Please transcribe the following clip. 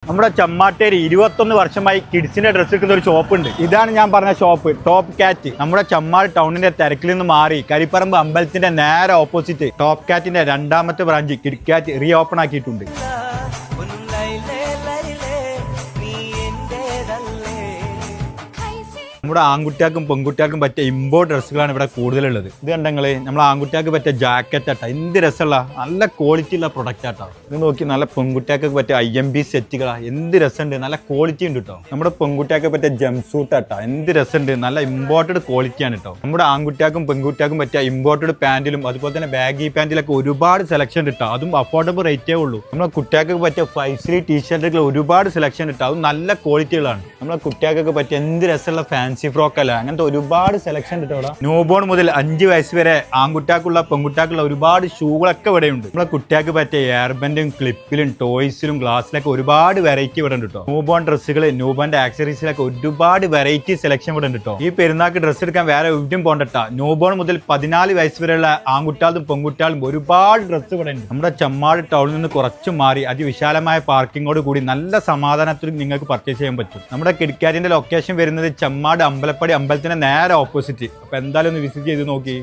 നമ്മുടെ ചമ്മാട്ടേരി 21 വർഷമായി കിഡ്സിന്റെ ഡ്രസ്സ് എടുക്കുന്ന ഒരു ഷോപ്പ് ഉണ്ട്. ഇതാണ് ഞാൻ പറഞ്ഞ ഷോപ്പ്, ടോപ്പ് കാറ്റ്. നമ്മുടെ ചമ്മാട് ടൗണിന്റെ തിരക്കിൽ നിന്ന് മാറി കരിപ്പറമ്പ് അമ്പലത്തിന്റെ നേരെ ഓപ്പോസിറ്റ് ടോപ്പ് കാറ്റിന്റെ രണ്ടാമത്തെ ബ്രാഞ്ച് കിഡ് കാറ്റ് റീ ഓപ്പൺ ആക്കിയിട്ടുണ്ട്. നമ്മുടെ ആൺകുട്ടികൾക്കും പെൺകുട്ടികൾക്കും പറ്റിയ ഇമ്പോർട്ട് ഡ്രസ്സുകളാണ് ഇവിടെ കൂടുതലുള്ളത്. ഇത് കണ്ടെങ്കിൽ നമ്മൾ ആൺകുട്ടികൾക്ക് പറ്റിയ ജാക്കറ്റ് ആട്ടാ, എന്ത് രസമുള്ള നല്ല ക്വാളിറ്റി ഉള്ള പ്രൊഡക്റ്റ് ആട്ടോ. ഇത് നോക്കി നല്ല പെൺകുട്ടികൾക്ക് പറ്റിയ IMB സെറ്റുകളാ, എന്ത് രസമുണ്ട്, നല്ല ക്വാളിറ്റി ഉണ്ട് കേട്ടോ. നമ്മുടെ പെൺകുട്ടികൾക്ക് പറ്റിയ ജംസൂട്ട് ആട്ടാ, എന്ത് രസമുണ്ട്, നല്ല ഇമ്പോർട്ടഡ് ക്വാളിറ്റിയാണ് കേട്ടോ. നമ്മുടെ ആൺകുട്ടികൾക്കും പെൺകുട്ടികൾക്കും പറ്റിയ ഇമ്പോർട്ടഡ് പാന്റിലും അതുപോലെ തന്നെ ബാഗി പാന്റിലൊക്കെ ഒരുപാട് സെലക്ഷൻ കിട്ടും. അതും അഫോർഡബിൾ റേറ്റേ ഉള്ളൂ. നമ്മുടെ കുട്ടികൾക്ക് പറ്റിയ 5 ടീഷർട്ടുകൾ ഒരുപാട് സെലക്ഷൻ കിട്ടും, അതും നല്ല ക്വാളിറ്റികളാണ്. നമ്മുടെ കുട്ടികൾക്ക് പറ്റിയ എന്ത് രസമുള്ള ഫാൻസി ഫ്രോക്ക് അല്ല, അങ്ങനത്തെ ഒരുപാട് സെലക്ഷൻ കിട്ടും. ന്യൂ ബോൺ മുതൽ 5 വയസ്സ് വരെ ആൺകുട്ടികൾക്കുള്ള പെൺകുട്ടികൾക്കുള്ള ഒരുപാട് ഷൂകളൊക്കെ ഇവിടെ ഉണ്ട്. നമ്മുടെ കുട്ടികൾക്ക് പറ്റിയ എയർബൻഡും ക്ലിപ്പിലും ടോയ്സിലും ഗ്ലാസ്സിലൊക്കെ ഒരുപാട് വെറൈറ്റി ഇവിടെ ഉണ്ട് കേട്ടോ. ന്യൂ ബോൺ ഡ്രസ്സുകൾ ന്യൂ ബോണിന്റെ ആക്സറീസിലൊക്കെ ഒരുപാട് വെറൈറ്റി സെലക്ഷൻ ഇവിടെ ഉണ്ട് കേട്ടോ. ഈ പെരുന്നാൾക്ക് ഡ്രസ്സ് എടുക്കാൻ വേറെ എവിടെയും പോകണ്ടട്ടാ. ന്യൂ ബോൺ മുതൽ 14 വയസ്സ് വരെയുള്ള ആൺകുട്ടികളും പെൺകുട്ടികളും ഒരുപാട് ഡ്രസ്സ് ഇവിടെ ഉണ്ട്. നമ്മുടെ ചമ്മാട് ടൗണിൽ നിന്ന് കുറച്ച് മാറി അതിവിശാലമായ പാർക്കിങ്ങോട് കൂടി നല്ല സമാധാനത്തിൽ നിങ്ങൾക്ക് പർച്ചേസ് ചെയ്യാൻ പറ്റും. നമ്മുടെ കിഡ്കാറ്റിന്റെ ലൊക്കേഷൻ വരുന്നത് ചമ്മാട് അമ്പലപ്പടി അമ്പലത്തിന്റെ നേരെ ഓപ്പോസിറ്റ്. അപ്പൊ എന്തായാലും ഒന്ന് വിസിറ്റ് ചെയ്ത് നോക്കി.